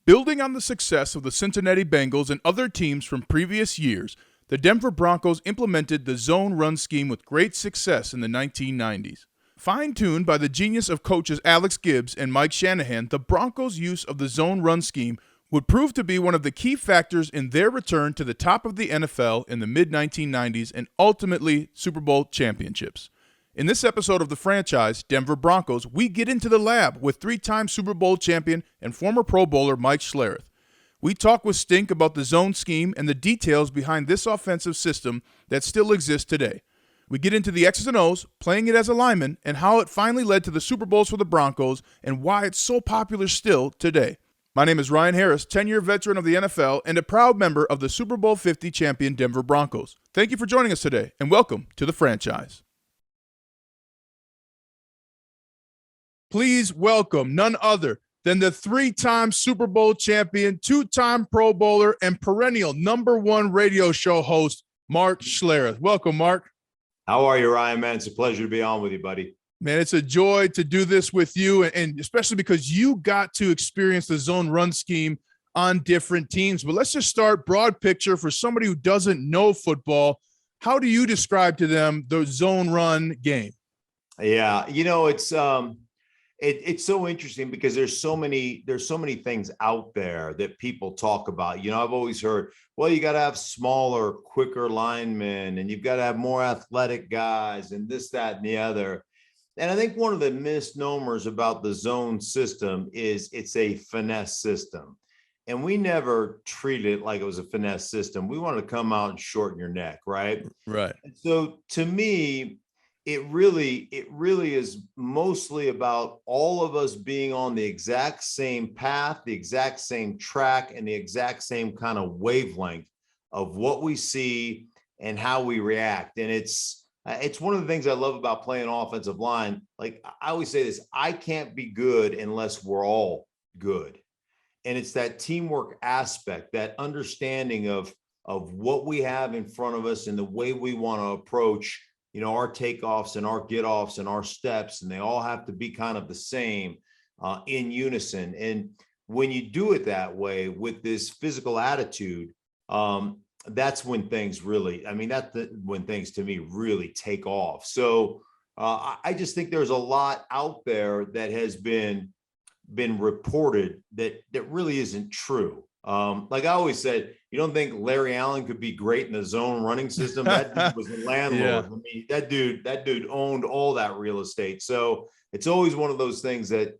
Building on the success of the Cincinnati Bengals and other teams from previous years, the Denver Broncos implemented the zone run scheme with great success in the 1990s. Fine-tuned by the genius of coaches Alex Gibbs and Mike Shanahan, the Broncos' use of the zone run scheme would prove to be one of the key factors in their return to the top of the NFL in the mid-1990s and ultimately Super Bowl championships. In this episode of the franchise, Denver Broncos, we get into the lab with three-time Super Bowl champion and former Pro Bowler Mike Schlereth. We talk with Stink about the zone scheme and the details behind this offensive system that still exists today. We get into the X's and O's, playing it as a lineman, and how it finally led to the Super Bowls for the Broncos and why it's so popular still today. My name is Ryan Harris, 10-year veteran of the NFL and a proud member of the Super Bowl 50 champion Denver Broncos. Thank you for joining us today, and welcome to the franchise. Please welcome none other than the three-time Super Bowl champion, two-time Pro Bowler, and perennial #1 radio show host, Mark Schlereth. Welcome, Mark. How are you, Ryan, man? It's a pleasure to be on with you, buddy. Man, it's a joy to do this with you, and especially because you got to experience the zone run scheme on different teams. But let's just start broad picture for somebody who doesn't know football. How do you describe to them the zone run game? Yeah, it's so interesting because there's so many things out there that people talk about. I've always heard, well, you got to have smaller, quicker linemen, and you've got to have more athletic guys, and this, that, and the other. And I think one of the misnomers about the zone system is it's a finesse system. And we never treated it like it was a finesse system. We wanted to come out and shorten your neck, right? Right. And so to me, it really is mostly about all of us being on the exact same path, the exact same track, and the exact same kind of wavelength of what we see and how we react. And it's one of the things I love about playing offensive line. Like I always say this, I can't be good unless we're all good. And it's that teamwork aspect, that understanding of what we have in front of us and the way we want to approach our takeoffs and our get-offs and our steps, and they all have to be kind of the same in unison. And when you do it that way with this physical attitude, that's when things really, when things to me really take off. So I just think there's a lot out there that has been reported that really isn't true. Like I always said, you don't think Larry Allen could be great in the zone running system? That dude was a landlord. Yeah. I mean, that dude owned all that real estate. So it's always one of those things that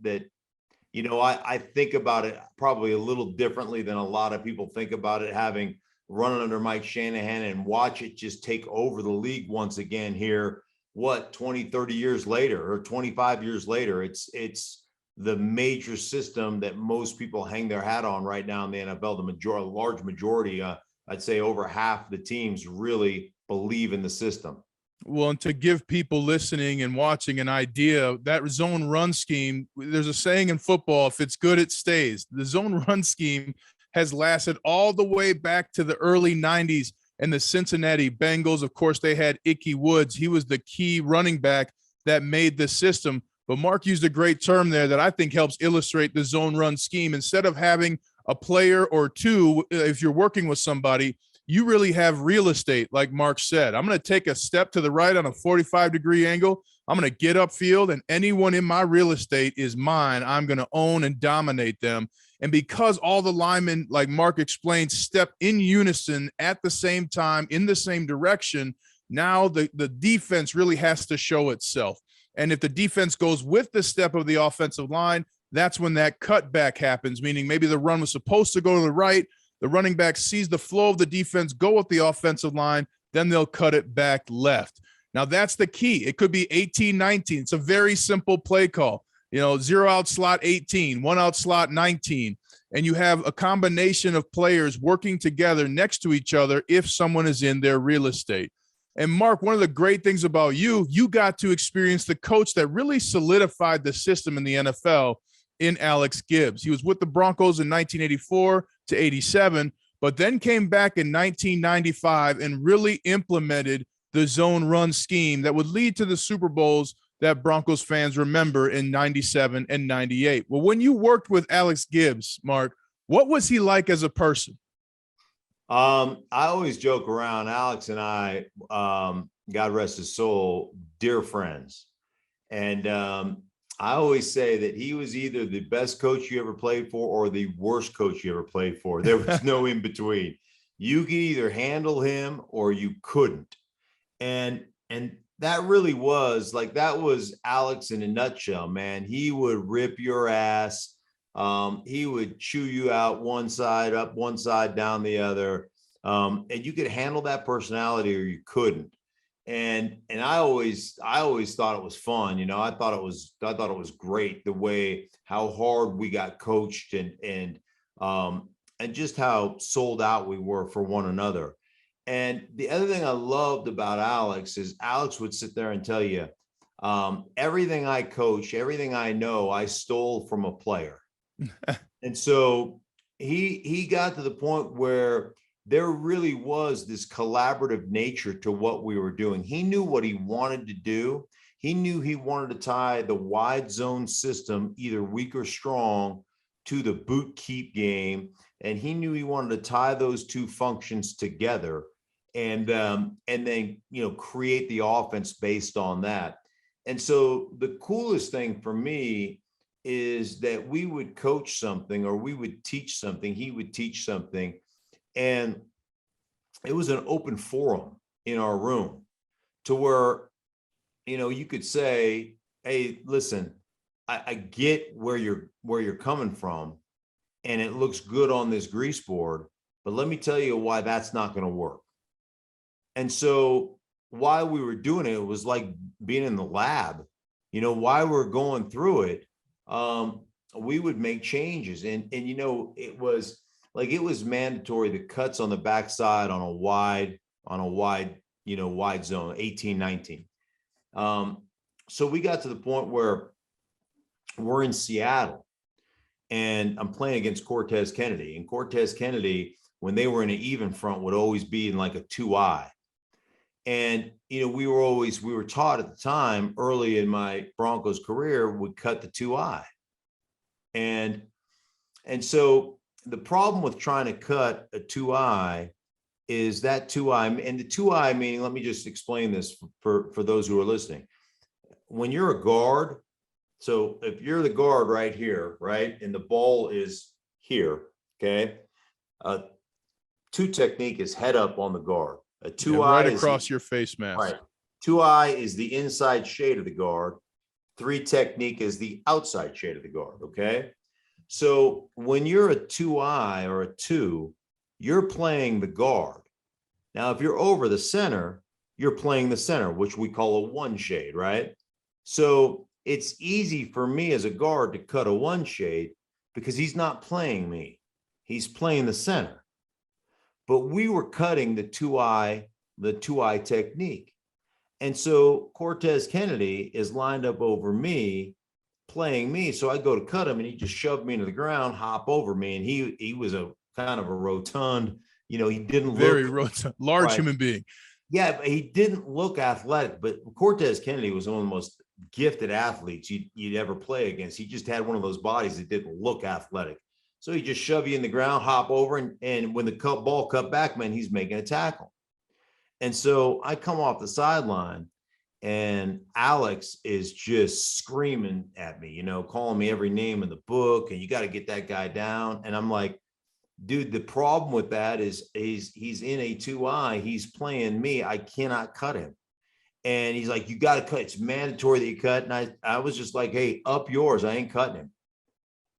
I think about it probably a little differently than a lot of people think about it, having run under Mike Shanahan and watch it just take over the league once again here, 20, 30 years later or 25 years later. It's the major system that most people hang their hat on right now in the NFL. The large majority, I'd say over half the teams really believe in the system. Well, and to give people listening and watching an idea, that zone run scheme, there's a saying in football, if it's good, it stays. The zone run scheme has lasted all the way back to the early 90s and the Cincinnati Bengals. Of course, they had Ickey Woods. He was the key running back that made the system. But Mark used a great term there that I think helps illustrate the zone run scheme. Instead of having a player or two, if you're working with somebody, you really have real estate, like Mark said. I'm going to take a step to the right on a 45-degree angle. I'm going to get upfield, and anyone in my real estate is mine. I'm going to own and dominate them. And because all the linemen, like Mark explained, step in unison at the same time in the same direction, now the defense really has to show itself. And if the defense goes with the step of the offensive line, that's when that cutback happens, meaning maybe the run was supposed to go to the right. The running back sees the flow of the defense, go with the offensive line, then they'll cut it back left. Now, that's the key. It could be 18-19. It's a very simple play call. 0 out slot 18, 1 out slot 19. And you have a combination of players working together next to each other if someone is in their real estate. And Mark, one of the great things about you got to experience the coach that really solidified the system in the NFL in Alex Gibbs. He was with the Broncos in 1984 to 87, but then came back in 1995 and really implemented the zone run scheme that would lead to the Super Bowls that Broncos fans remember in 97 and 98. Well, when you worked with Alex Gibbs, Mark, What was he like as a person? I always joke around. Alex and I, God rest his soul, dear friends. And I always say that he was either the best coach you ever played for or the worst coach you ever played for. There was no in between. You could either handle him or you couldn't. And that really was like, that was Alex in a nutshell, man. He would rip your ass. He would chew you out one side up, one side down the other. And you could handle that personality or you couldn't. And I always thought it was fun. You know, I thought it was great the way how hard we got coached and just how sold out we were for one another. And the other thing I loved about Alex is Alex would sit there and tell you, everything I coach, everything I know, I stole from a player. And so he got to the point where there really was this collaborative nature to what we were doing. He knew what he wanted to do. He knew he wanted to tie the wide zone system, either weak or strong, to the boot keep game. And he knew he wanted to tie those two functions together and then, create the offense based on that. And so the coolest thing for me is that we would coach something or we would teach something, he would teach something, and it was an open forum in our room to where, you could say, hey, listen, I get where you're coming from and it looks good on this grease board, but let me tell you why that's not going to work. And so while we were doing it, it was like being in the lab, while we're going through it, we would make changes. And it was like, it was mandatory, the cuts on the backside on a wide, wide zone, 18, 19. So we got to the point where we're in Seattle and I'm playing against Cortez Kennedy, and Cortez Kennedy, when they were in an even front, would always be in like a 2-eye. And, we were taught at the time, early in my Broncos career, would cut the 2-eye. And so the problem with trying to cut a 2-eye is that 2-eye, and the 2-eye meaning, let me just explain this for those who are listening. When you're a guard, so if you're the guard right here, right, and the ball is here, okay, 2 technique is head up on the guard. A 2-eye right across your face mask. Right. 2-eye is the inside shade of the guard. 3 technique is the outside shade of the guard. Okay. So when you're a 2-eye or a 2, you're playing the guard. Now, if you're over the center, you're playing the center, which we call a 1 shade, right? So it's easy for me as a guard to cut a 1 shade because he's not playing me. He's playing the center. But we were cutting the 2-eye technique. And so Cortez Kennedy is lined up over me, playing me. So I go to cut him and he just shoved me into the ground, hop over me. And he was a kind of a rotund, he didn't look very rotund, large right. Human being. Yeah, but he didn't look athletic. But Cortez Kennedy was one of the most gifted athletes you'd ever play against. He just had one of those bodies that didn't look athletic. So he just shove you in the ground, hop over, and when the ball cut back, man, he's making a tackle. And so I come off the sideline and Alex is just screaming at me, calling me every name in the book, and you got to get that guy down. And I'm like, dude, the problem with that is he's in a 2-eye, he's playing me, I cannot cut him. And he's like, you got to cut, it's mandatory that you cut. And I was just like, hey, up yours, I ain't cutting him.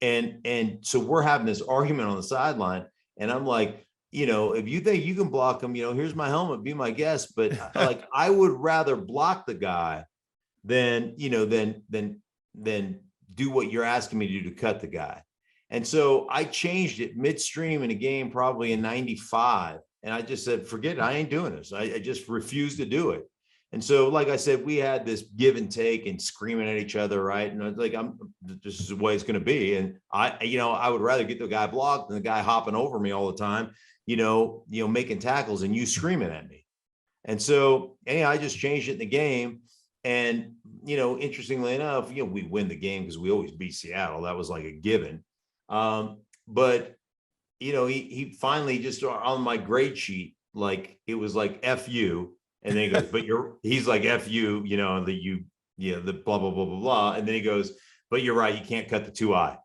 And so we're having this argument on the sideline, and I'm like, if you think you can block him, here's my helmet, be my guest. But like, I would rather block the guy than do what you're asking me to do to cut the guy. And so I changed it midstream in a game, probably in 95. And I just said, forget it, I ain't doing this. I just refused to do it. And so, like I said, we had this give and take and screaming at each other, right? And I was like, this is the way it's going to be. And I would rather get the guy blocked than the guy hopping over me all the time, making tackles and you screaming at me. And so, anyhow, I just changed it in the game. And, interestingly enough, we win the game because we always beat Seattle. That was like a given. But he finally just on my grade sheet, like it was like FU, and then he goes, but he's like FU, the blah blah blah blah blah, and then he goes, but you're right, you can't cut the 2I.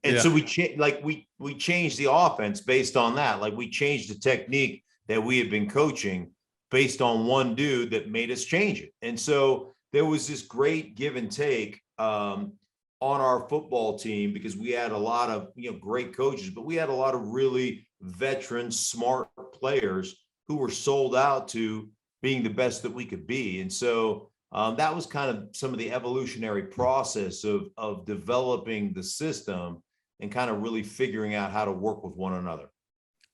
And Yeah. so we changed the offense based on that. Like we changed the technique that we had been coaching based on one dude that made us change it. And so there was this great give and take on our football team, because we had a lot of great coaches, but we had a lot of really veteran, smart players who were sold out to being the best that we could be. And so that was kind of some of the evolutionary process of developing the system and kind of really figuring out how to work with one another.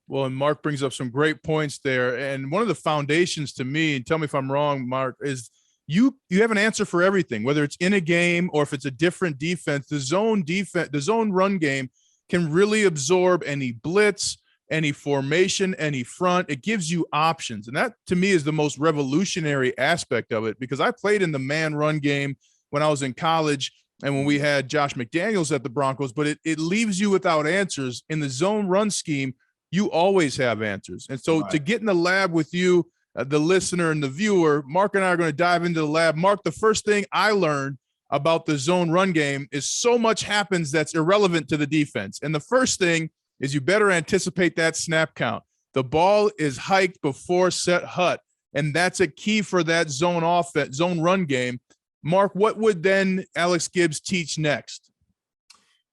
Well, and Mark brings up some great points there. And one of the foundations to me, and tell me if I'm wrong, Mark, is you have an answer for everything, whether it's in a game or if it's a different defense. The zone run game can really absorb any blitz, any formation, any front. It gives you options. And that to me is the most revolutionary aspect of it, because I played in the man run game when I was in college and when we had Josh McDaniels at the Broncos, but it leaves you without answers. In the zone run scheme, you always have answers. And so to get in the lab with you, the listener and the viewer, Mark and I are going to dive into the lab. Mark, the first thing I learned about the zone run game is so much happens that's irrelevant to the defense. And the first thing is you better anticipate that snap count. The ball is hiked before set hut, and that's a key for that zone run game. Mark, what would then Alex Gibbs teach next?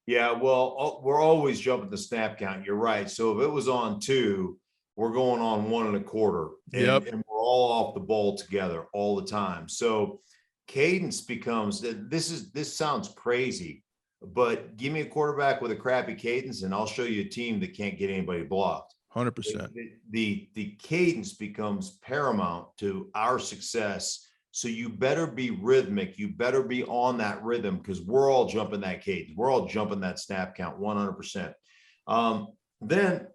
Yeah, well, we're always jumping the snap count. You're right. So if it was on 2, we're going on 1 1/4, and we're all off the ball together all the time. So cadence becomes this sounds crazy, but give me a quarterback with a crappy cadence, and I'll show you a team that can't get anybody blocked. 100%. The cadence becomes paramount to our success. So you better be rhythmic. You better be on that rhythm, because we're all jumping that cadence. We're all jumping that snap count 100%. Then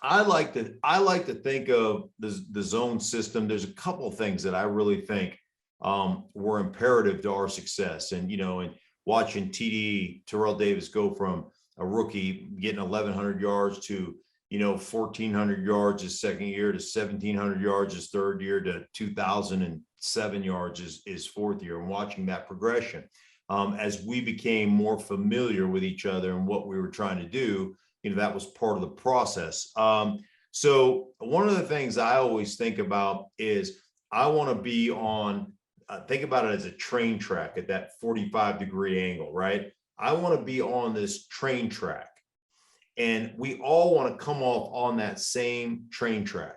I like to think of the zone system. There's a couple of things that I really think were imperative to our success. And, and watching Terrell Davis go from a rookie getting 1,100 yards to 1,400 yards his second year, to 1,700 yards his third year, to 2,007 yards his fourth year, and watching that progression as we became more familiar with each other and what we were trying to do. That was part of the process. So one of the things I always think about is I want to be on, think about it as a train track at that 45-degree angle, right? I want to be on this train track, and we all want to come off on that same train track.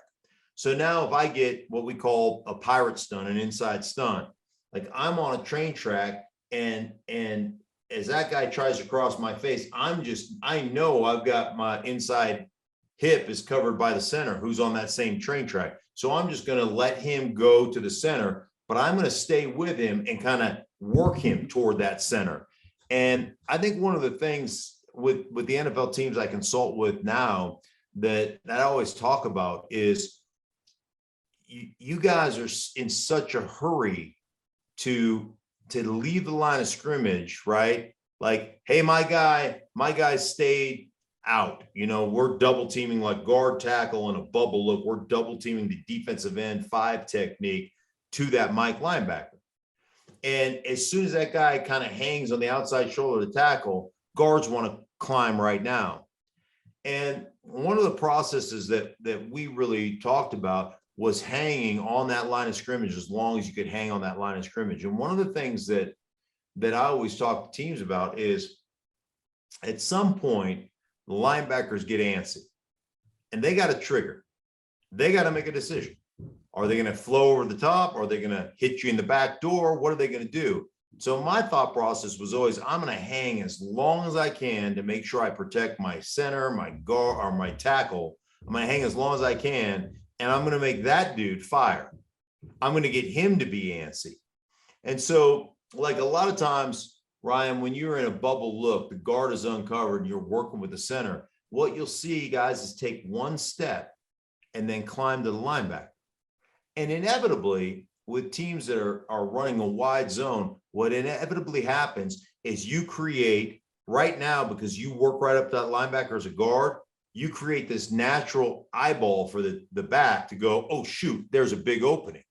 So now if I get what we call a pirate stunt, an inside stunt, like I'm on a train track, and as that guy tries to cross my face, I know I've got my inside hip is covered by the center who's on that same train track. So I'm just going to let him go to the center, but I'm going to stay with him and kind of work him toward that center. And I think one of the things with the NFL teams I consult with now that I always talk about is you guys are in such a hurry to leave the line of scrimmage, right? Like, hey, my guy stayed out. We're double teaming like guard tackle and a bubble look. We're double teaming the defensive end 5 technique to that Mike linebacker. And as soon as that guy kind of hangs on the outside shoulder to tackle, guards want to climb right now. And one of the processes that we really talked about was hanging on that line of scrimmage as long as you could hang on that line of scrimmage. And one of the things that I always talk to teams about is at some point, the linebackers get antsy and they got a trigger. They got to make a decision. Are they going to flow over the top? Are they going to hit you in the back door? What are they going to do? So my thought process was always, I'm going to hang as long as I can to make sure I protect my center, my guard, or my tackle. I'm going to hang as long as I can, and I'm going to make that dude fire. I'm going to get him to be antsy. And so, like a lot of times, Ryan, when you're in a bubble look, the guard is uncovered and you're working with the center, what you'll see, guys, is take one step and then climb to the linebacker. And inevitably, with teams that are running a wide zone, what inevitably happens is you create right now, because you work right up to that linebacker as a guard, you create this natural eyeball for the back to go, oh, shoot, there's a big opening.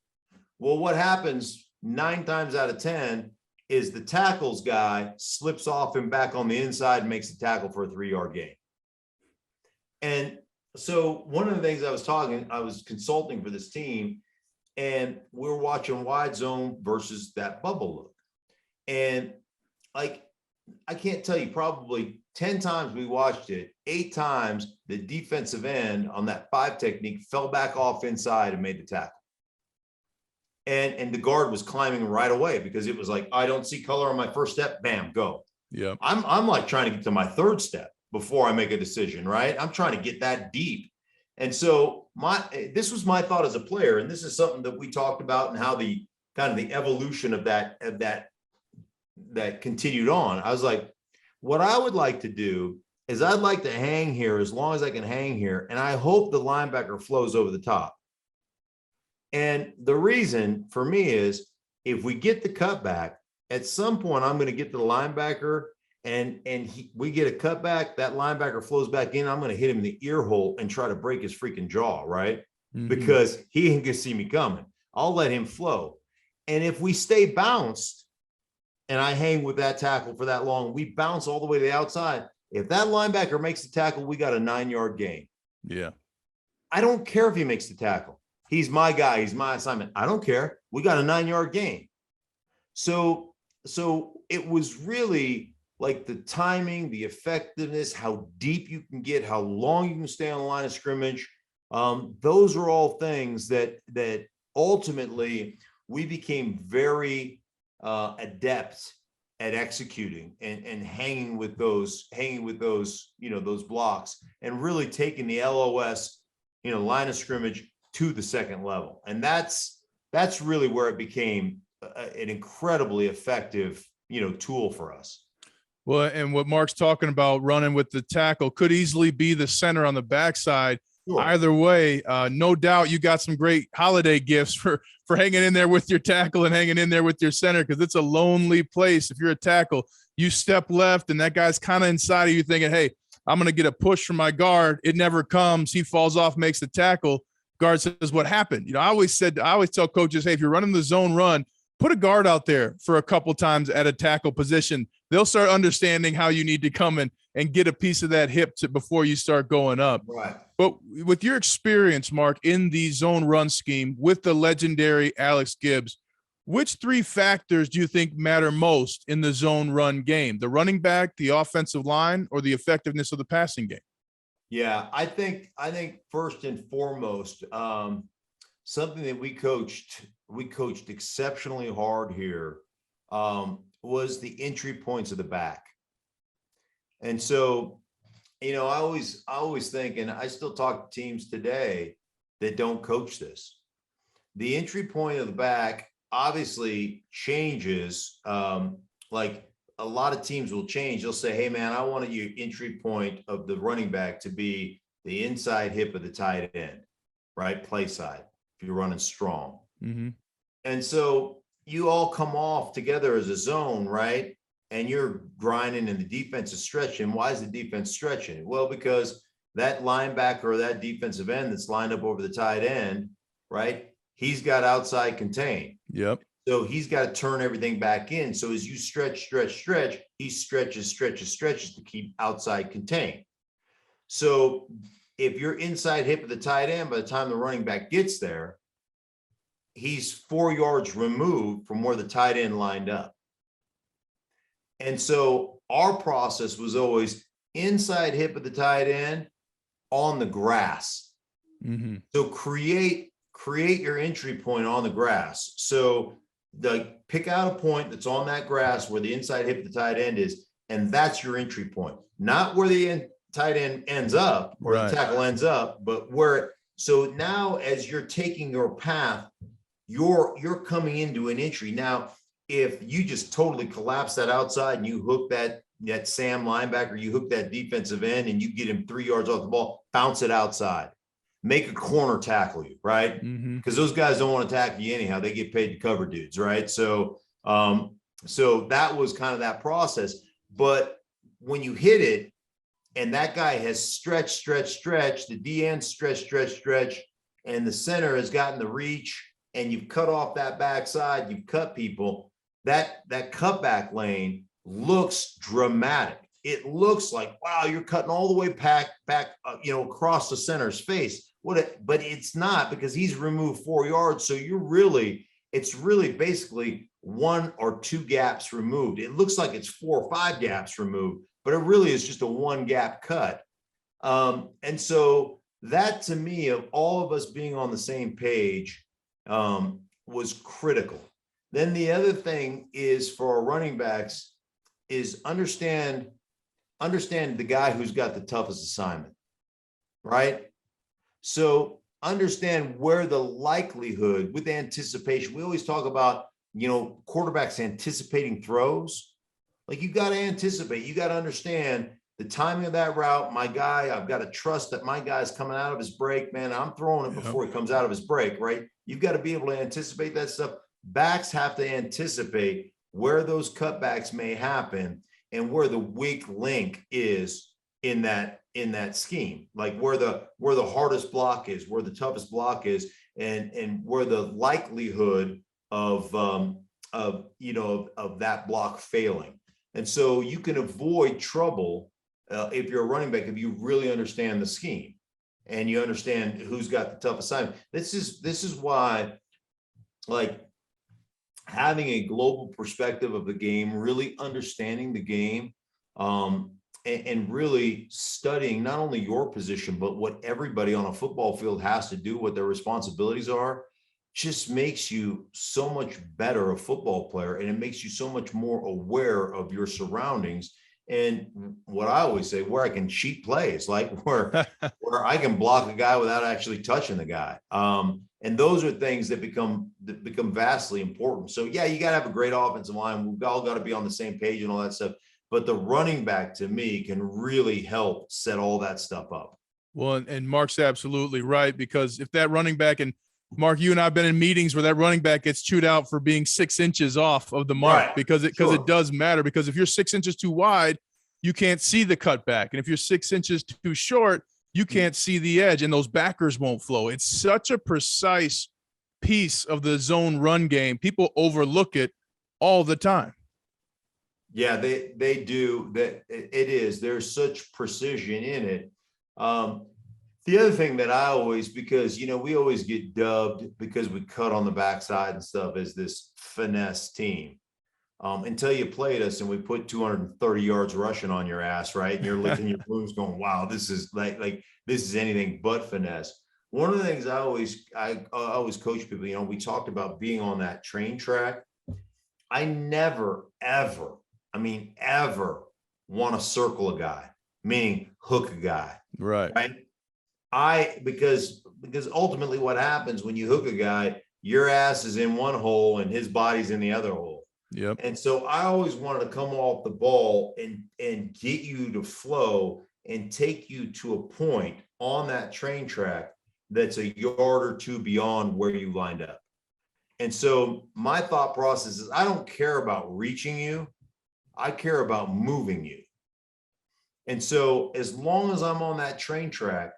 Well, what happens 9 times out of 10 is the tackles guy slips off him back on the inside and makes the tackle for a 3-yard gain. And so one of the things I was consulting for this team, and we're watching wide zone versus that bubble look. And like, I can't tell you, probably 10 times we watched it, 8 times the defensive end on that 5 technique fell back off inside and made the tackle. And the guard was climbing right away because it was like, I don't see color on my first step, bam, go. Yeah. I'm like trying to get to my 3rd step before I make a decision, right? I'm trying to get that deep. And so this was my thought as a player, and this is something that we talked about and how the kind of the evolution of that continued on. I was like, what I would like to do is I'd like to hang here as long as I can hang here, and I hope the linebacker flows over the top. And the reason for me is if we get the cutback, at some point I'm going to get to the linebacker and we get a cutback, that linebacker flows back in. I'm going to hit him in the ear hole and try to break his freaking jaw, right? Mm-hmm. Because he ain't going to see me coming. I'll let him flow. And if we stay bounced and I hang with that tackle for that long, we bounce all the way to the outside. If that linebacker makes the tackle, we got a 9-yard gain. Yeah. I don't care if he makes the tackle. He's my guy. He's my assignment. I don't care. We got a 9-yard gain. So it was really like the timing, the effectiveness, how deep you can get, how long you can stay on the line of scrimmage. Those are all things that ultimately we became very adept at executing and hanging with those, those blocks and really taking the LOS, line of scrimmage to the second level. And that's really where it became an incredibly effective, tool for us. Well, and what Mark's talking about, running with the tackle, could easily be the center on the backside. Sure. Either way, no doubt you got some great holiday gifts for hanging in there with your tackle and hanging in there with your center, because it's a lonely place. If you're a tackle, you step left and that guy's kind of inside of you thinking, hey, I'm going to get a push from my guard. It never comes. He falls off, makes the tackle. Guard says, what happened? I always tell coaches, hey, if you're running the zone run, put a guard out there for a couple times at a tackle position. They'll start understanding how you need to come in and get a piece of that hip before you start going up. Right. But with your experience, Mark, in the zone run scheme with the legendary Alex Gibbs, which 3 factors do you think matter most in the zone run game? The running back, the offensive line, or the effectiveness of the passing game? Yeah, I think first and foremost, something that we coached exceptionally hard here was the entry points of the back. And so, I always think, and I still talk to teams today that don't coach this. The entry point of the back obviously changes. Like a lot of teams will change. They'll say, hey man, I want your entry point of the running back to be the inside hip of the tight end, right? Play side, if you're running strong. Mm-hmm. And so you all come off together as a zone, right? And you're grinding and the defense is stretching. Why is the defense stretching? Well, because that linebacker or that defensive end that's lined up over the tight end, right? He's got outside contain. Yep. So he's got to turn everything back in. So as you stretch, he stretches to keep outside contained. So if you're inside hip of the tight end, by the time the running back gets there, he's 4 yards removed from where the tight end lined up. And so our process was always inside hip of the tight end on the grass. Mm-hmm. So create your entry point on the grass. So pick out a point that's on that grass where the inside hip of the tight end is, and that's your entry point. Not where the tight end ends up or right. The tackle ends up, but where. So now as you're taking your path, you're coming into an entry. Now, if you just totally collapse that outside and you hook that Sam linebacker, you hook that defensive end and you get him 3 yards off the ball, bounce it outside. Make a corner tackle you, right? Because those guys don't want to tackle you anyhow. They get paid to cover dudes, right? So that was kind of that process. But when you hit it, and that guy has stretched, the D end stretch, and the center has gotten the reach, and you've cut off that backside, you've cut people, that cutback lane looks dramatic. It looks like, wow, you're cutting all the way back, across the center's face. But it's not, because he's removed 4 yards. So it's really basically 1 or 2 gaps removed. It looks like it's 4 or 5 gaps removed, but it really is just a 1 gap cut. And so that, to me, of all of us being on the same page, was critical. Then the other thing is, for our running backs, is understand the guy who's got the toughest assignment, right? So understand where the likelihood with anticipation. We always talk about, quarterbacks anticipating throws. Like, you got to anticipate, you got to understand the timing of that route. My guy, I've got to trust that my guy's coming out of his break, man. I'm throwing it before he comes out of his break, right? You've got to be able to anticipate that stuff. Backs have to anticipate where those cutbacks may happen and where the weak link is in that scheme, like where the hardest block is, where the toughest block is, and where the likelihood of that block failing. And so you can avoid trouble if you're a running back, if you really understand the scheme and you understand who's got the tough assignment. This is why, like, having a global perspective of the game, really understanding the game, and really studying not only your position, but what everybody on a football field has to do, what their responsibilities are, just makes you so much better a football player. And it makes you so much more aware of your surroundings. And what I always say, where I can cheat plays, like where I can block a guy without actually touching the guy. And those are things that become vastly important. So yeah, you got to have a great offensive line. We've all got to be on the same page and all that stuff. But the running back, to me, can really help set all that stuff up. Well, and Mark's absolutely right, because if that running back, and Mark, you and I have been in meetings where that running back gets chewed out for being 6 inches off of the mark, right, because it does matter. Because if you're 6 inches too wide, you can't see the cutback. And if you're 6 inches too short, you can't see the edge, and those backers won't flow. It's such a precise piece of the zone run game. People overlook it all the time. Yeah, they do. That it is. There's such precision in it. The other thing that I always, because we always get dubbed because we cut on the backside and stuff, as this finesse team. Until you played us and we put 230 yards rushing on your ass, right? And you're licking your wounds going, wow, this is like this is anything but finesse. One of the things I always coach people, we talked about being on that train track. I never, ever want to circle a guy, meaning hook a guy. Right. Because ultimately what happens when you hook a guy, your ass is in one hole and his body's in the other hole. Yep. And so I always wanted to come off the ball and get you to flow and take you to a point on that train track that's a yard or two beyond where you lined up. And so my thought process is, I don't care about reaching you. I care about moving you. And so as long as I'm on that train track,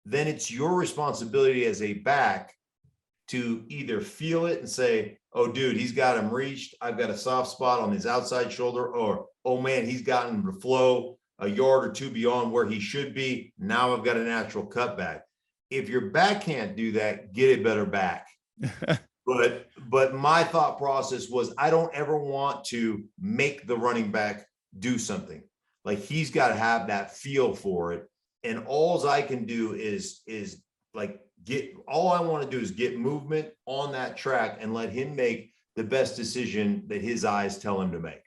then it's your responsibility as a back to either feel it and say, oh, dude, he's got him reached. I've got a soft spot on his outside shoulder. Or, oh, man, he's gotten him to flow a yard or two beyond where he should be. Now I've got a natural cutback. If your back can't do that, get a better back. But my thought process was, I don't ever want to make the running back do something. Like, he's got to have that feel for it. And all I can do is like all I want to do is get movement on that track and let him make the best decision that his eyes tell him to make.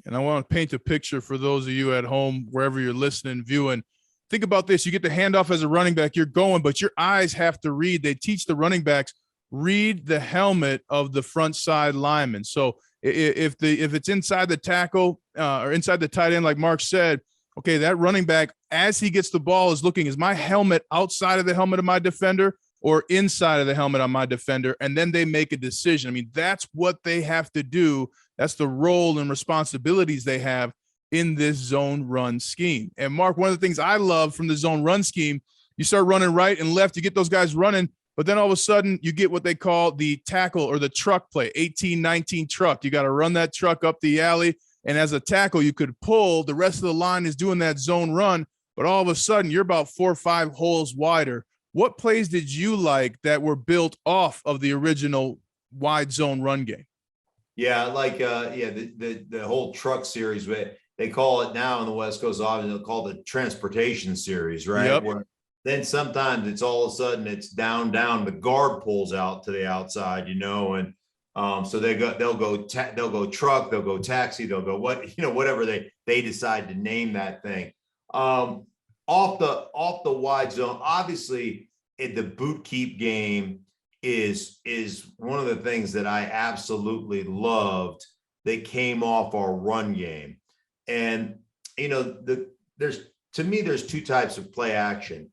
And I want to paint a picture for those of you at home, wherever you're listening, viewing. Think about this. You get the handoff as a running back, you're going, but your eyes have to read. They teach the running backs, read the helmet of the front side lineman. So if it's inside the tackle or inside the tight end, like Mark said, okay, that running back, as he gets the ball, is looking, is my helmet outside of the helmet of my defender or inside of the helmet on my defender? And then they make a decision. I mean, that's what they have to do. That's the role and responsibilities they have. in this zone run scheme. And Mark, one of the things I love from the zone run scheme, you start running right and left, you get those guys running, but then all of a sudden you get what they call the tackle or the truck play, 18-19 truck. You got to run that truck up the alley. And as a tackle, you could pull. The rest of the line is doing that zone run, but all of a sudden you're about 4 or 5 holes wider. What plays did you like that were built off of the original wide zone run game? Yeah, like the whole truck series, they call it now in the West Coast, obviously they'll call it the transportation series, right? Yep. Where then sometimes it's all of a sudden it's down, the guard pulls out to the outside, and so they'll go truck, they'll go taxi, they'll go whatever they decide to name that thing. Off the wide zone, obviously the boot keep game is one of the things that I absolutely loved that came off our run game. And there's 2 types of play action.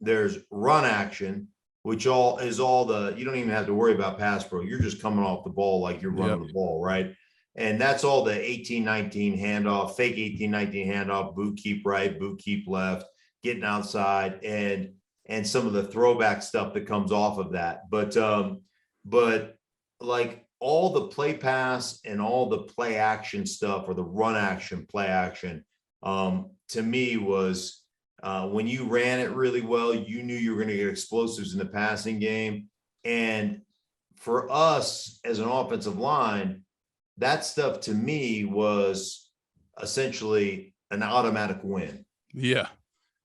There's run action, which you don't even have to worry about pass pro. You're just coming off the ball like you're running the ball, right? And that's all the 18-19 handoff, fake 18-19 handoff, boot keep right, boot keep left, getting outside, and some of the throwback stuff that comes off of that. But like all the play pass and all the play action stuff, or the run action, play action, to me was when you ran it really well, you knew you were going to get explosives in the passing game. And for us as an offensive line, that stuff to me was essentially an automatic win. Yeah.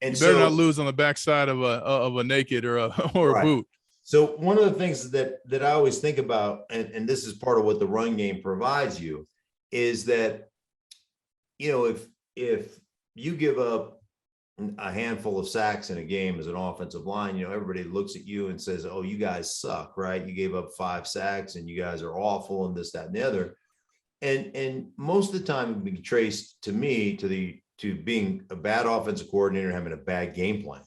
And you better not lose on the backside of a naked or a boot. So one of the things that I always think about, and this is part of what the run game provides you, is that, if you give up a handful of sacks in a game as an offensive line, everybody looks at you and says, oh, you guys suck, right? You gave up 5 sacks and you guys are awful and this, that, and the other. And most of the time it can be traced to me to being a bad offensive coordinator, having a bad game plan.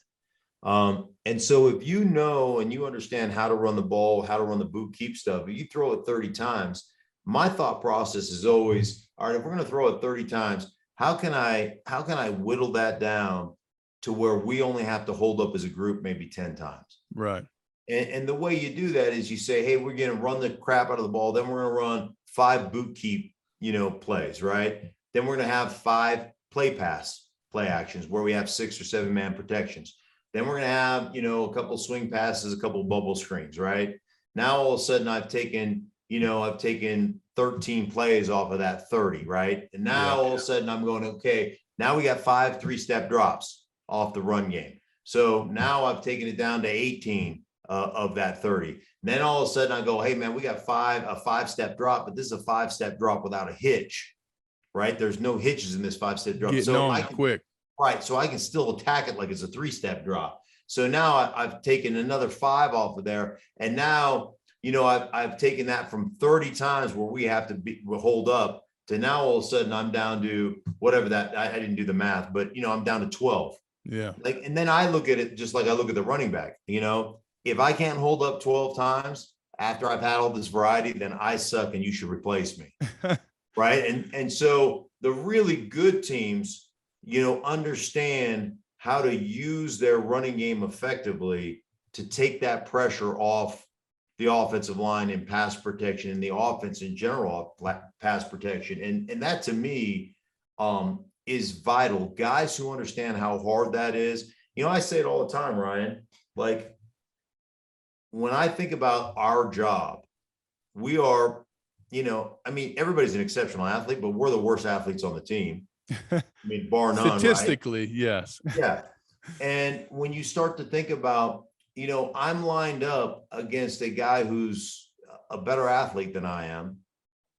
And so if you know and you understand how to run the ball, how to run the boot keep stuff, if you throw it 30 times, my thought process is always, all right, if we're going to throw it 30 times, how can I whittle that down to where we only have to hold up as a group maybe 10 times? Right. And the way you do that is you say, hey, we're going to run the crap out of the ball. Then we're going to run 5 boot keep, plays, right? Then we're going to have 5 play actions where we have 6 or 7 man protections. Then we're going to have, a couple swing passes, a couple bubble screens, right? Now, all of a sudden I've taken 13 plays off of that 30, right? And now all of a sudden I'm going, okay, now we got 5 3-step drops off the run game. So now I've taken it down to 18 of that 30. And then all of a sudden I go, hey man, we got a 5-step drop, but this is a 5-step drop without a hitch, right? There's no hitches in this 5-step drop. So I can, quick. Right. So I can still attack it like it's a 3-step drop. So now I've taken another 5 off of there. And now, I've taken that from 30 times where we have to hold up to now all of a sudden I'm down to whatever that, I didn't do the math, but I'm down to 12. Yeah. And then I look at it just like I look at the running back, if I can't hold up 12 times after I've had all this variety, then I suck and you should replace me. Right. And so the really good teams, understand how to use their running game effectively to take that pressure off the offensive line and pass protection and the offense in general, pass protection. And that to me is vital. Guys who understand how hard that is. I say it all the time, Ryan, like when I think about our job, we are, everybody's an exceptional athlete, but we're the worst athletes on the team. I mean, bar none. Statistically, right? Yes. Yeah. And when you start to think about, I'm lined up against a guy who's a better athlete than I am.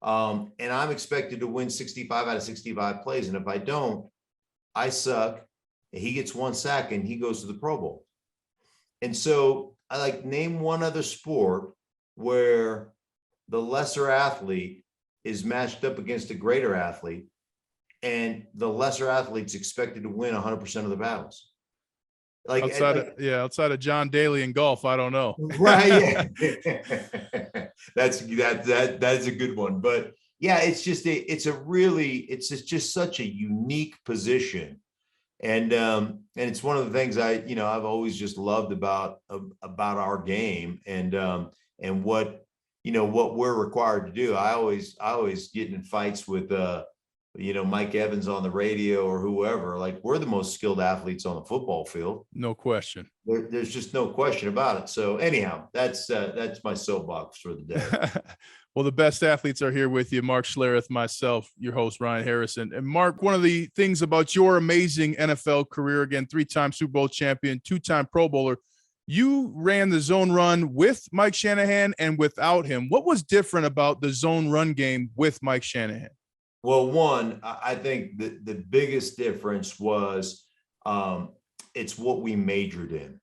And I'm expected to win 65 out of 65 plays. And if I don't, I suck. He gets 1 sack and he goes to the Pro Bowl. And so I name one other sport where the lesser athlete is matched up against a greater athlete, and the lesser athlete's expected to win 100% of the battles. Outside of John Daly in golf, I don't know. Right. Yeah. That is a good one. But Yeah, it's just such a unique position. And it's one of the things I've always just loved about our game, and what we're required to do. I always get in fights with Mike Evans on the radio or whoever. Like, we're the most skilled athletes on the football field. No question. There's just no question about it. So anyhow, that's my soapbox for the day. Well, the best athletes are here with you. Mark Schlereth, myself, your host, Ryan Harrison. And Mark, one of the things about your amazing NFL career, again, 3-time Super Bowl champion, 2-time Pro Bowler, you ran the zone run with Mike Shanahan and without him. What was different about the zone run game with Mike Shanahan? Well, one, I think the biggest difference was it's what we majored in.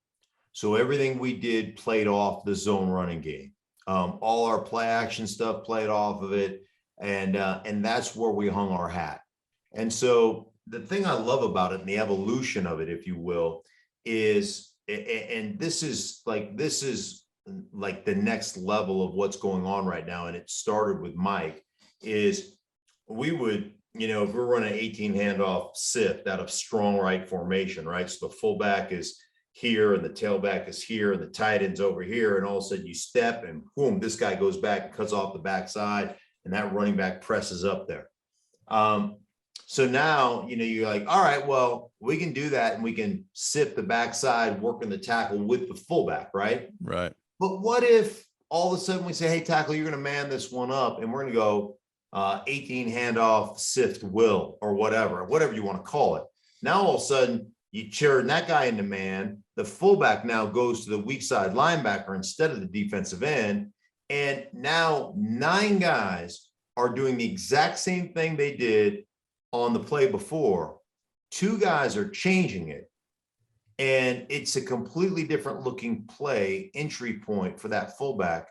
So everything we did played off the zone running game. All our play action stuff played off of it. And that's where we hung our hat. And so the thing I love about it, and the evolution of it, if you will, is, and this is like the next level of what's going on right now. And it started with Mike, is we would, if we're running 18 handoff sift out of strong right formation, right? So the fullback is here and the tailback is here and the tight end's over here, and all of a sudden you step and boom, this guy goes back and cuts off the backside, and that running back presses up there. So now, you're like, all right, well, we can do that, and we can sift the backside, working the tackle with the fullback, right? Right. But what if all of a sudden we say, hey, tackle, you're going to man this one up, and we're going to go 18 handoff sift will, or whatever you want to call it. Now all of a sudden you turn that guy into man. The fullback now goes to the weak side linebacker instead of the defensive end. And now 9 guys are doing the exact same thing they did on the play before. 2 guys are changing it. And it's a completely different looking play entry point for that fullback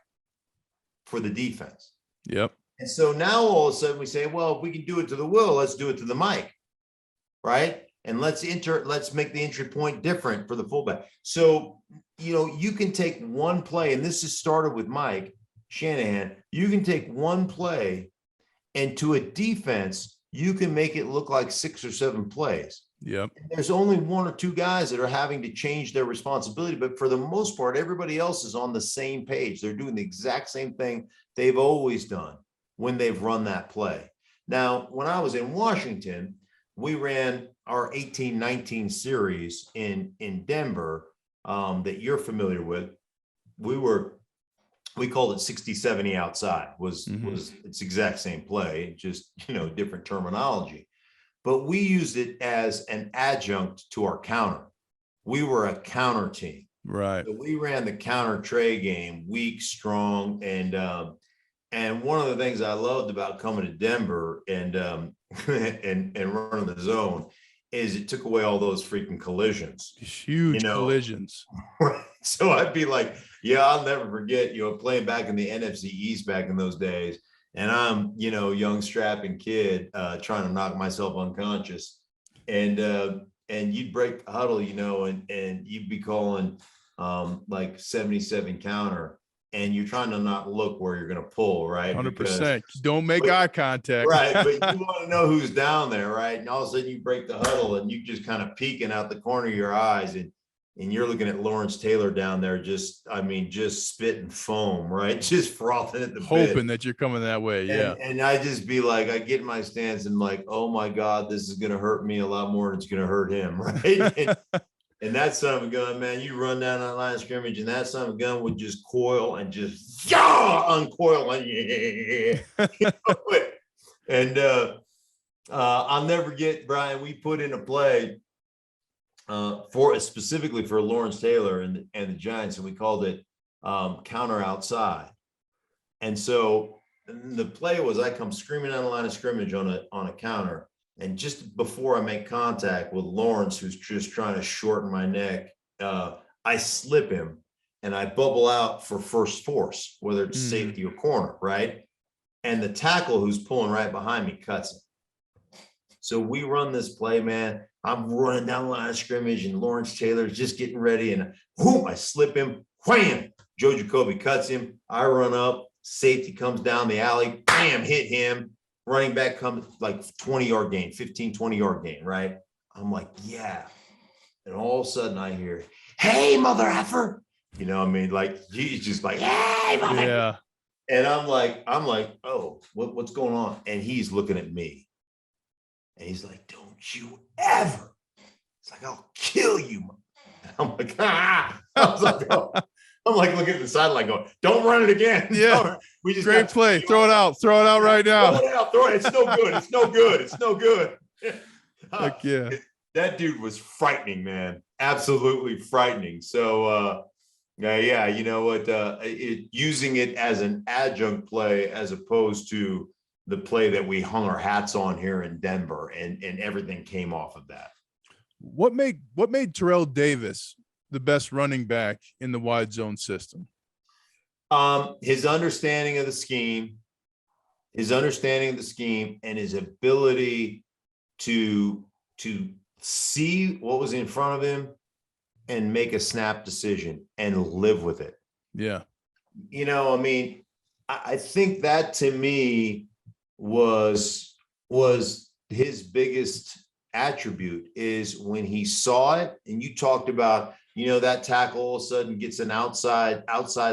for the defense. Yep. And so now all of a sudden we say, well, if we can do it to the will, let's do it to the Mike, right? And let's make the entry point different for the fullback. So, you can take one play, and this has started with Mike Shanahan. You can take one play, and to a defense, you can make it look like 6 or 7 plays. Yep. There's only 1 or 2 guys that are having to change their responsibility, but for the most part, everybody else is on the same page. They're doing the exact same thing they've always done when they've run that play. Now, when I was in Washington, we ran our 18-19 series in Denver that you're familiar with. We called it 60-70 outside, was its exact same play, just, different terminology. But we used it as an adjunct to our counter. We were a counter team. Right. So we ran the counter tray game, weak, strong, and one of the things I loved about coming to Denver and running the zone is it took away all those freaking collisions. Huge collisions. So I'd be like, yeah, I'll never forget, playing back in the NFC East back in those days. And I'm, young strapping kid trying to knock myself unconscious. And you'd break the huddle, and you'd be calling like 77 counter. And you're trying to not look where you're going to pull, right? 100%. Don't make eye contact. Right. But you want to know who's down there, right? And all of a sudden you break the huddle and you just kind of peeking out the corner of your eyes. And you're looking at Lawrence Taylor down there, just spitting foam, right? Just frothing at the hoping bit. That you're coming that way. Yeah. And I just be like, I get in my stance and like, oh my God, this is going to hurt me a lot more than it's going to hurt him, right? And that son of a gun, man, you run down that line of scrimmage, and that son of a gun would just coil and just uncoil. And I'll never forget, Brian, we put in a play specifically for Lawrence Taylor and the Giants, and we called it counter outside. And so the play was, I come screaming down the line of scrimmage on a counter. And just before I make contact with Lawrence, who's just trying to shorten my neck, I slip him and I bubble out for first force, whether it's safety or corner, right? And the tackle who's pulling right behind me cuts it. So we run this play, man. I'm running down the line of scrimmage, and Lawrence Taylor's just getting ready, and boom, I slip him, wham! Joe Jacoby cuts him. I run up, safety comes down the alley, bam, hit him. running back comes like 20-yard gain, 15, 20-yard gain, right? I'm like, yeah. And all of a sudden I hear, hey, mother effer. You know what I mean? Like, he's just like, hey, mother. Yeah. And I'm like, oh, what's going on? And he's looking at me. And he's like, don't you ever. It's like, I'll kill you. I'm like, ah. I was like, oh. I'm like looking at the sideline going, don't run it again. Yeah. We just Great play. Throw it out. Throw it out right now. Throw it out. Throw it. It's no good. It's no good. It's no good. Heck yeah. That dude was frightening, man. Absolutely frightening. So, yeah, you know what? Using it as an adjunct play as opposed to the play that we hung our hats on here in Denver, and everything came off of that. What made Terrell Davis the best running back in the wide zone system? His understanding of the scheme, and his ability to see what was in front of him and make a snap decision and live with it. Yeah. You know, I mean, I think that to me was his biggest attribute, is when he saw it. And you talked about, you know, that tackle all of a sudden gets an outside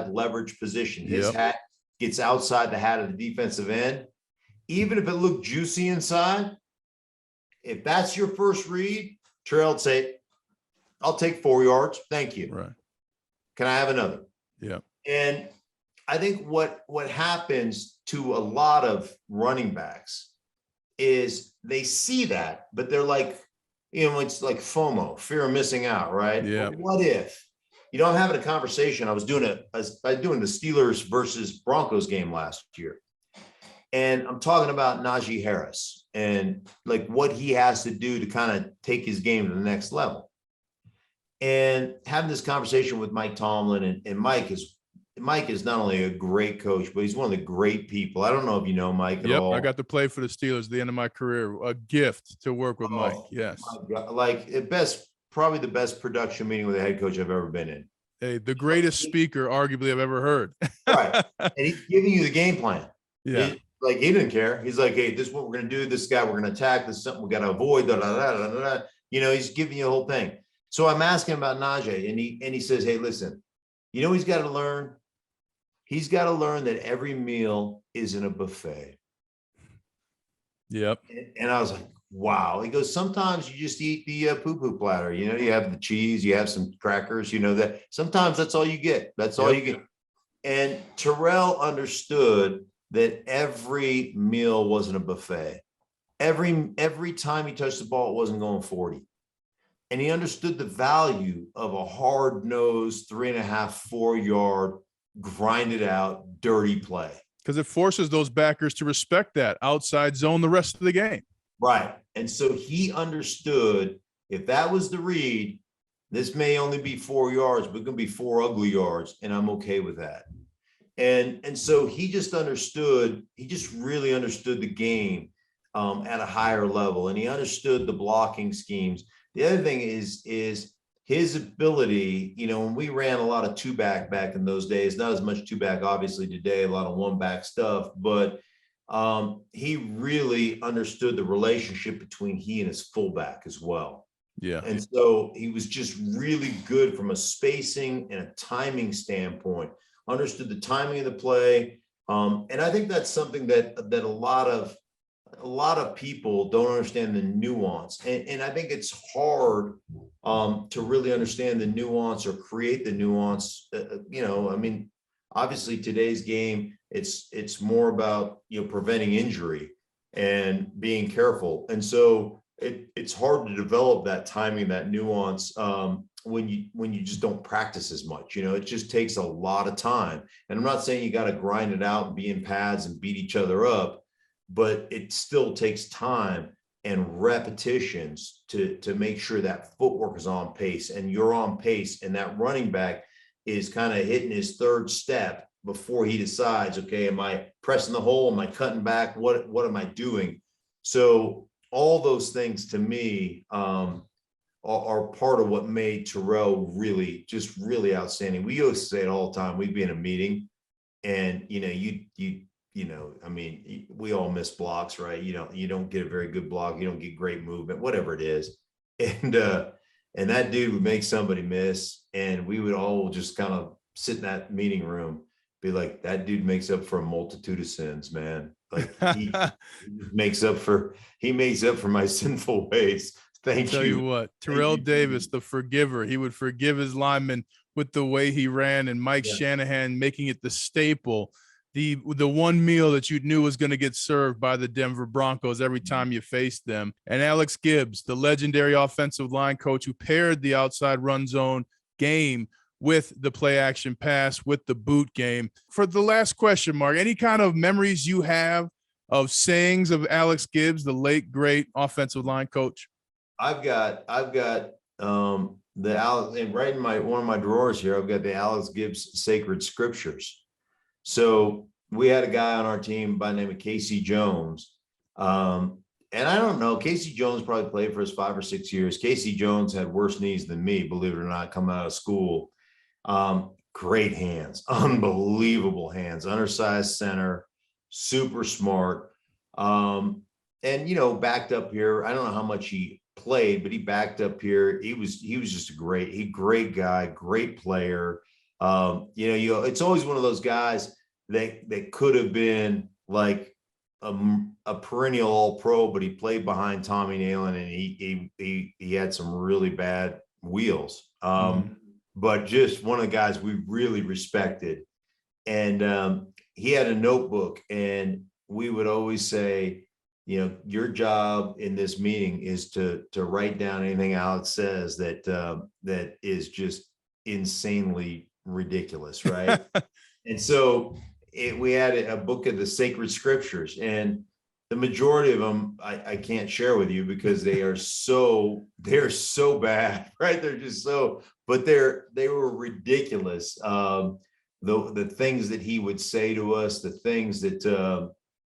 leverage position. His hat gets outside the hat of the defensive end. Even if it looked juicy inside, if that's your first read, Terrell would say, I'll take 4 yards. Thank you. Right. Can I have another? Yeah. And I think what happens to a lot of running backs is they see that, but they're like, you know, it's like FOMO, fear of missing out, right? Yeah. But what if? You know, I'm having a conversation. I was doing the Steelers versus Broncos game last year. And I'm talking about Najee Harris and like what he has to do to kind of take his game to the next level. And having this conversation with Mike Tomlin, and Mike is not only a great coach, but he's one of the great people. I don't know if you know Mike at all. I got to play for the Steelers at the end of my career. A gift to work with Mike. Yes. Like probably the best production meeting with a head coach I've ever been in. Hey, the greatest speaker arguably I've ever heard. Right. And he's giving you the game plan. Yeah. Like he didn't care. He's like, hey, this is what we're going to do. This guy we're going to attack. This is something we got to avoid. Da, da, da, da, da, da. You know, he's giving you the whole thing. So I'm asking about Najee, and he says, hey, listen, you know, he's got to learn. He's got to learn that every meal isn't a buffet. Yep. And I was like, wow. He goes, sometimes you just eat the poo-poo platter. You know, you have the cheese, you have some crackers, you know, that sometimes that's all you get. That's all you get. And Terrell understood that every meal wasn't a buffet. Every time he touched the ball, it wasn't going 40. And he understood the value of a hard-nosed 3.5, 4-yard, grinded out, dirty play. Because it forces those backers to respect that outside zone the rest of the game. Right. And so he understood if that was the read, this may only be 4 yards, but it's going to be 4 ugly yards, and I'm okay with that. And so he just really understood the game at a higher level, and he understood the blocking schemes. The other thing is his ability, you know, when we ran a lot of 2-back back in those days, not as much 2-back obviously today, a lot of 1-back stuff, but he really understood the relationship between he and his fullback as well. Yeah. And so he was just really good from a spacing and a timing standpoint, understood the timing of the play. And I think that's something that a lot of people don't understand the nuance. And I think it's hard to really understand the nuance or create the nuance. You know, I mean, obviously today's game, it's more about, you know, preventing injury and being careful. And so it's hard to develop that timing, that nuance when you just don't practice as much. You know, it just takes a lot of time. And I'm not saying you got to grind it out and be in pads and beat each other up, but it still takes time and repetitions to make sure that footwork is on pace and you're on pace, and that running back is kind of hitting his third step before he decides, okay, am I pressing the hole? Am I cutting back? What am I doing? So all those things to me are part of what made Terrell really outstanding. We used to say it all the time. We'd be in a meeting and, you know, you I mean, we all miss blocks, right? You don't get a very good block. You don't get great movement, whatever it is. And that dude would make somebody miss. And we would all just kind of sit in that meeting room, be like, that dude makes up for a multitude of sins, man. Like he makes up for my sinful ways. Thank Tell you you. what, Thank Terrell you. Davis, the forgiver, he would forgive his linemen with the way he ran, and Mike Yeah. Shanahan making it the staple, the one meal that you knew was going to get served by the Denver Broncos every time you faced them. And Alex Gibbs, the legendary offensive line coach who paired the outside run zone game with the play action pass, with the boot game. For the last question, Mark, any kind of memories you have of sayings of Alex Gibbs, the late, great offensive line coach? I've got the Alex, and right in one of my drawers here, I've got the Alex Gibbs Sacred Scriptures. So we had a guy on our team by the name of Casey Jones. And I don't know, Casey Jones probably played for us 5 or 6 years. Casey Jones had worse knees than me, believe it or not, coming out of school. Great hands, unbelievable hands, undersized center, super smart. And backed up here. I don't know how much he played, but he backed up here. He was just a great guy, great player. It's always one of those guys that could have been like a perennial All-Pro, but he played behind Tommy Nalen, and he had some really bad wheels. But just one of the guys we really respected. And he had a notebook, and we would always say, your job in this meeting is to write down anything Alex says that is just insanely ridiculous, right? And so we had a book of the sacred scriptures, and the majority of them I can't share with you because they're so bad, right? They're just so, but they were ridiculous. The things that he would say to us, the things that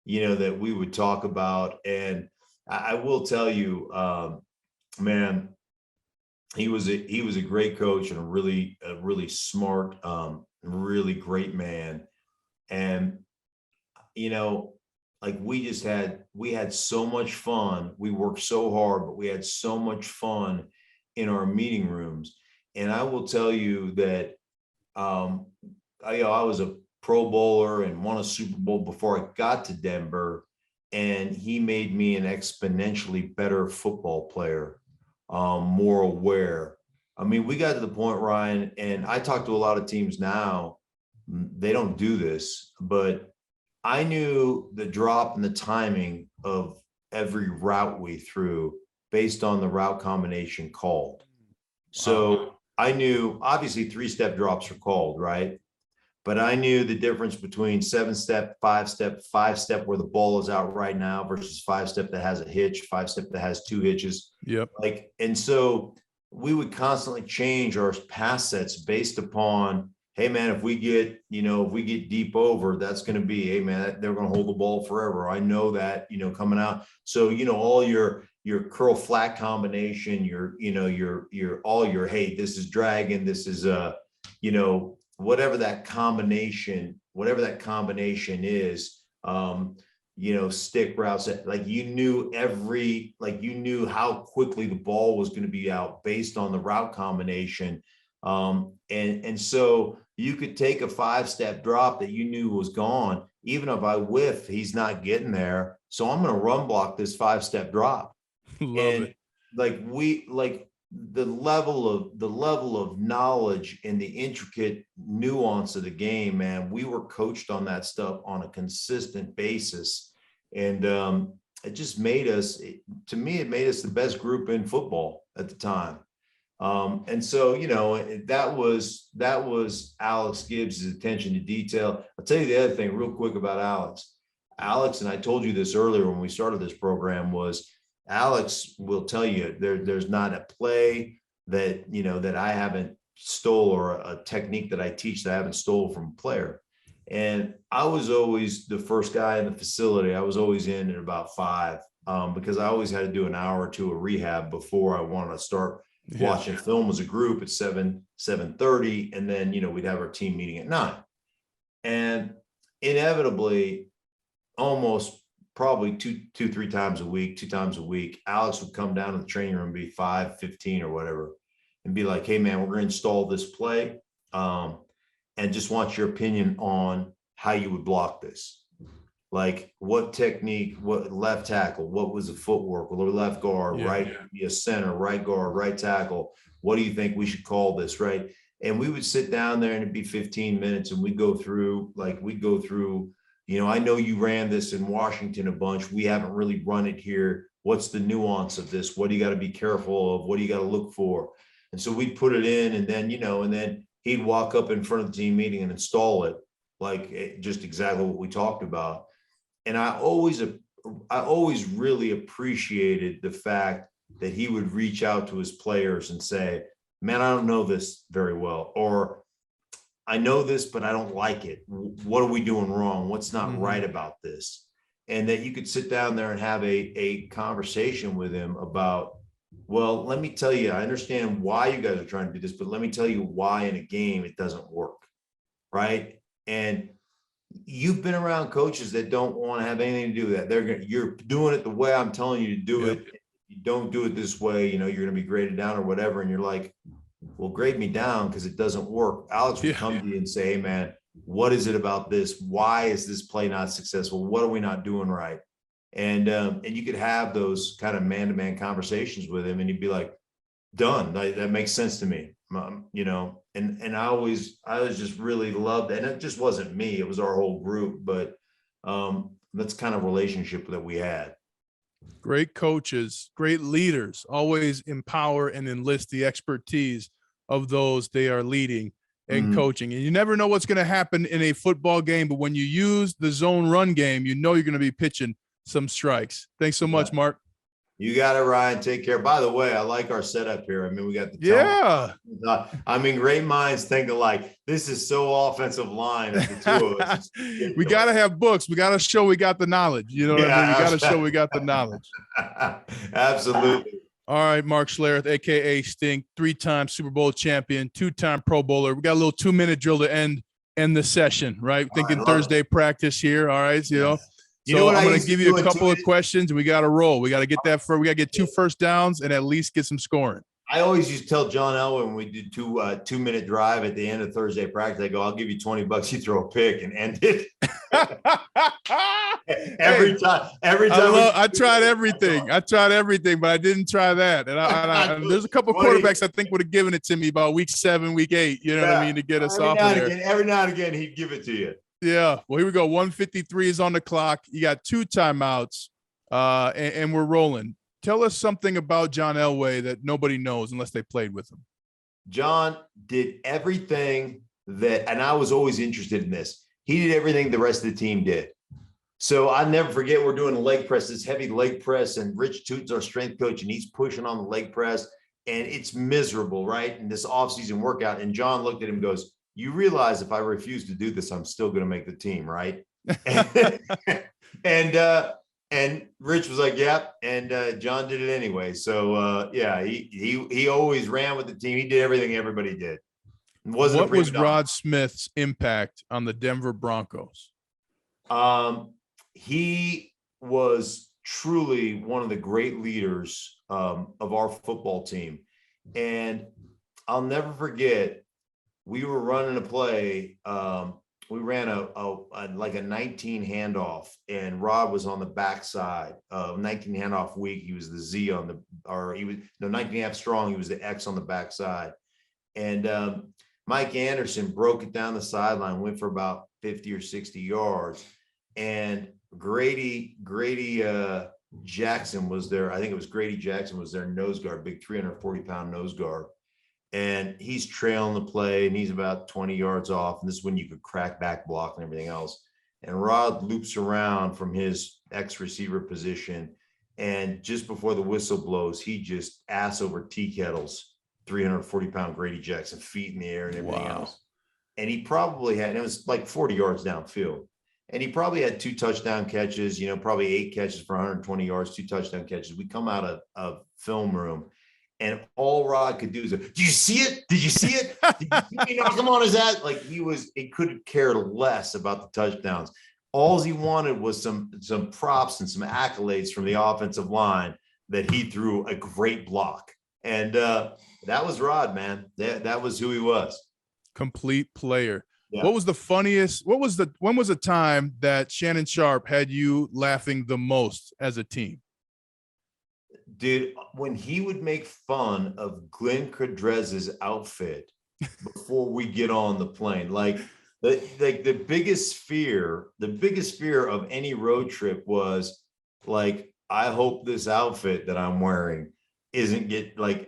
that we would talk about. And I will tell you, man, he was a great coach and a really smart, really great man. And like we had so much fun. We worked so hard, but we had so much fun in our meeting rooms. And I will tell you that I was a Pro Bowler and won a Super Bowl before I got to Denver, and he made me an exponentially better football player, more aware. I mean, we got to the point, Ryan, and I talk to a lot of teams now, they don't do this, but I knew the drop and the timing of every route we threw based on the route combination called. So I knew obviously 3-step drops are called, right? But I knew the difference between 7-step, 5-step, 5-step where the ball is out right now versus 5-step that has a hitch, 5-step that has 2 hitches. Yep. And so we would constantly change our pass sets based upon, hey man, if we get deep over, that's going to be, hey man, they're going to hold the ball forever. I know that, coming out. So, all your curl flat combination, your hey, this is dragging, this is whatever that combination is, stick routes, like you knew how quickly the ball was going to be out based on the route combination. And so you could take a 5-step drop that you knew was gone. Even if I whiff, he's not getting there. So I'm going to run block this 5-step drop. Love it. The level of knowledge and the intricate nuance of the game, man, we were coached on that stuff on a consistent basis. And it just made us, to me, it made us the best group in football at the time. And so, that was Alex Gibbs' attention to detail. I'll tell you the other thing real quick about Alex, and I told you this earlier when we started this program, was Alex will tell you there's not a play that I haven't stole, or a technique that I teach that I haven't stole from a player. And I was always the first guy in the facility. I was always in at about 5, because I always had to do an hour or 2 of rehab before I wanted to start watching film as a group at 7:30. And then, we'd have our team meeting at 9. And inevitably, almost probably three times a week, 2 times a week, Alex would come down to the training room, be 5:15 or whatever, and be like, hey man, we're going to install this play. And just want your opinion on how you would block this. Like what technique, what left tackle, what was the footwork, or left guard, right, be a center, right guard, right tackle. What do you think we should call this, right? And we would sit down there and it'd be 15 minutes and we'd go through, I know you ran this in Washington a bunch. We haven't really run it here. What's the nuance of this? What do you got to be careful of? What do you got to look for? And so we'd put it in, and then, he'd walk up in front of the team meeting and install it, just exactly what we talked about. And I always really appreciated the fact that he would reach out to his players and say, man, I don't know this very well, or I know this, but I don't like it. What are we doing wrong? What's not right about this? And that you could sit down there and have a conversation with him about, well, let me tell you, I understand why you guys are trying to do this, but let me tell you why in a game it doesn't work, right? And you've been around coaches that don't want to have anything to do with that. You're doing it the way I'm telling you to do it. You don't do it this way, you're going to be graded down or whatever. And you're like, well, grade me down because it doesn't work. Alex would come to you and say, hey man, what is it about this? Why is this play not successful? What are we not doing right? And you could have those kind of man-to-man conversations with him, and he'd be like, done. That makes sense to me. And I always just really loved it. And it just wasn't me, it was our whole group, but that's kind of relationship that we had. Great coaches, great leaders, always empower and enlist the expertise of those they are leading and coaching. And you never know what's going to happen in a football game, but when you use the zone run game, you're going to be pitching some strikes. Thanks so much, Mark. You got it, Ryan. Take care. By the way, I like our setup here. I mean, we got the great minds think alike. This is so offensive line of the two of us. We got to have books. We got to show we got the knowledge. You know what I mean? We got to show we got the knowledge. Absolutely. All right, Mark Schlereth, a.k.a. Stink, 3-time Super Bowl champion, 2-time Pro Bowler. We got a little 2-minute drill to end the session, right? Thinking Thursday practice here. All right, So I'm going to give you a couple of questions. We got to roll. We got to get we got to get 2 first downs and at least get some scoring. I always used to tell John Elway when we did 2-minute drive at the end of Thursday practice, I go, I'll give you $20. You throw a pick and end it. every time. I tried everything, but I didn't try that. And there's a couple of quarterbacks I think would have given it to me about week 7, week 8. You know what I mean? To get us off of there. Every now and again, he'd give it to you. Yeah. Well, here we go. 1:53 is on the clock. You got 2 timeouts, and we're rolling. Tell us something about John Elway that nobody knows unless they played with him. John did everything and I was always interested in this. He did everything the rest of the team did. So I never forget, we're doing a leg press, this heavy leg press, and Rich Tootin's our strength coach, and he's pushing on the leg press, and it's miserable, right? In this offseason workout. And John looked at him and goes, you realize if I refuse to do this, I'm still going to make the team, right? And Rich was like, yeah. And John did it anyway. So he always ran with the team. He did everything everybody did. What was Rod Smith's impact on the Denver Broncos? He was truly one of the great leaders of our football team. And I'll never forget, we were running a play. We ran a 19 handoff, and Rod was on the backside of 19 handoff weak. He was the Z on the, or he was 19 half strong. He was the X on the backside. And Mike Anderson broke it down the sideline, went for about 50 or 60 yards. And Grady Jackson was there. I think it was Grady Jackson was their nose guard, big 340-pound nose guard. And he's trailing the play, and he's about 20 yards off. And this is when you could crack back block and everything else. And Rod loops around from his X receiver position. And just before the whistle blows, he just ass over tea kettles, 340-pound Grady Jackson, feet in the air and everything else. And he probably had, and it was like 40 yards downfield. And he probably had 2 touchdown catches, probably 8 catches for 120 yards, 2 touchdown catches. We come out of film room, and all Rod could do is, "Did you see it? Did you see it? Did you see me knock him on his ass?" Like he couldn't care less about the touchdowns. All he wanted was some props and some accolades from the offensive line that he threw a great block. And that was Rod, man. That was who he was. Complete player. Yeah. What was the funniest? When was the time that Shannon Sharp had you laughing the most as a team? Dude, when he would make fun of Glenn Credrez's outfit before we get on the plane, like the biggest fear of any road trip was like, I hope this outfit that I'm wearing isn't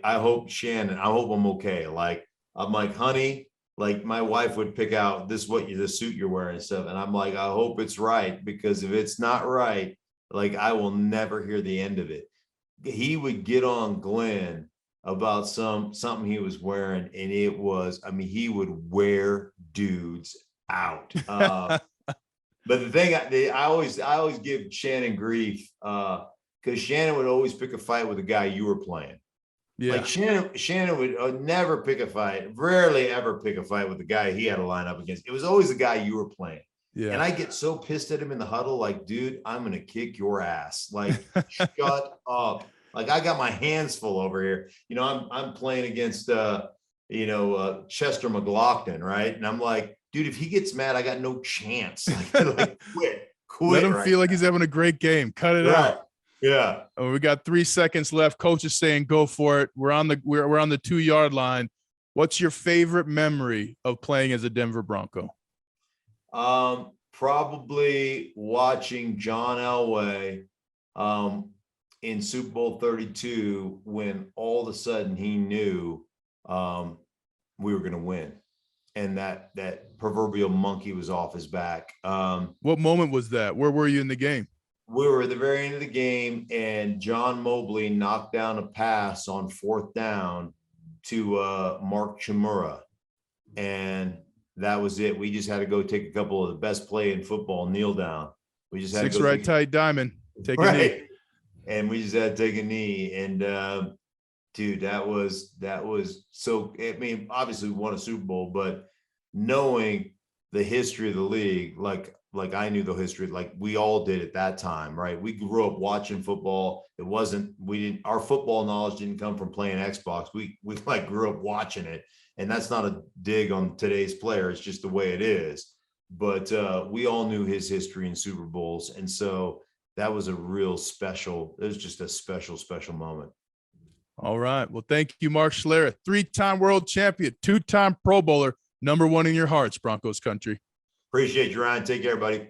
I hope I'm okay. Like, I'm like, honey, like my wife would pick out the suit you're wearing and stuff. And I'm like, I hope it's right, because if it's not right, like I will never hear the end of it. He would get on Glenn about something he was wearing, and it was, I mean, he would wear dudes out. But the thing I always give Shannon grief, because Shannon would always pick a fight with the guy you were playing. Yeah. Like Shannon would never pick a fight, rarely ever pick a fight with the guy he had to line up against. It was always the guy you were playing. Yeah. And I get so pissed at him in the huddle, like, dude, I'm going to kick your ass. Like, shut up. Like, I got my hands full over here. You know, I'm playing against, Chester McLaughlin, right? And I'm like, dude, if he gets mad, I got no chance. Like quit. Let him feel like he's having a great game. Cut it out. Yeah. We got 3 seconds left. Coach is saying, go for it. We're on the 2-yard line. What's your favorite memory of playing as a Denver Bronco? Probably watching John Elway in Super Bowl 32, when all of a sudden he knew we were going to win, and that proverbial monkey was off his back. What moment was that? Where were you in the game? We were at the very end of the game, and John Mobley knocked down a pass on 4th down to Mark Chmura, and that was it. We just had to go take a couple of the best play in football, kneel down. We just had 6 right tight diamond. Take a knee. And we just had to take a knee. And dude, that was so, I mean, obviously we won a Super Bowl, but knowing the history of the league, like I knew the history, like we all did at that time, right? We grew up watching football. Our football knowledge didn't come from playing Xbox. We like grew up watching it. And that's not a dig on today's player. It's just the way it is. But we all knew his history in Super Bowls. And so that was it was just a special moment. All right. Well, thank you, Mark Schlereth, 3-time world champion, 2-time Pro Bowler, #1 in your hearts, Broncos country. Appreciate you, Ryan. Take care, buddy.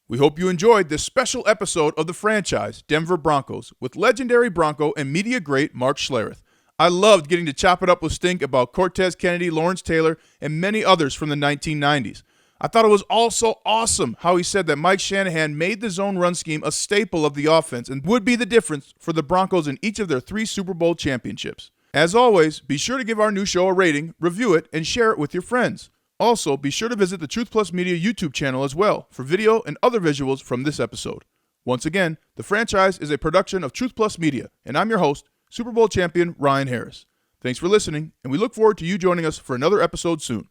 We hope you enjoyed this special episode of the franchise, Denver Broncos, with legendary Bronco and media great Mark Schlereth. I loved getting to chop it up with Stink about Cortez Kennedy, Lawrence Taylor, and many others from the 1990s. I thought it was also awesome how he said that Mike Shanahan made the zone run scheme a staple of the offense and would be the difference for the Broncos in each of their 3 Super Bowl championships. As always, be sure to give our new show a rating, review it, and share it with your friends. Also, be sure to visit the Truth Plus Media YouTube channel as well for video and other visuals from this episode. Once again, the franchise is a production of Truth Plus Media, and I'm your host, Super Bowl champion Ryan Harris. Thanks for listening, and we look forward to you joining us for another episode soon.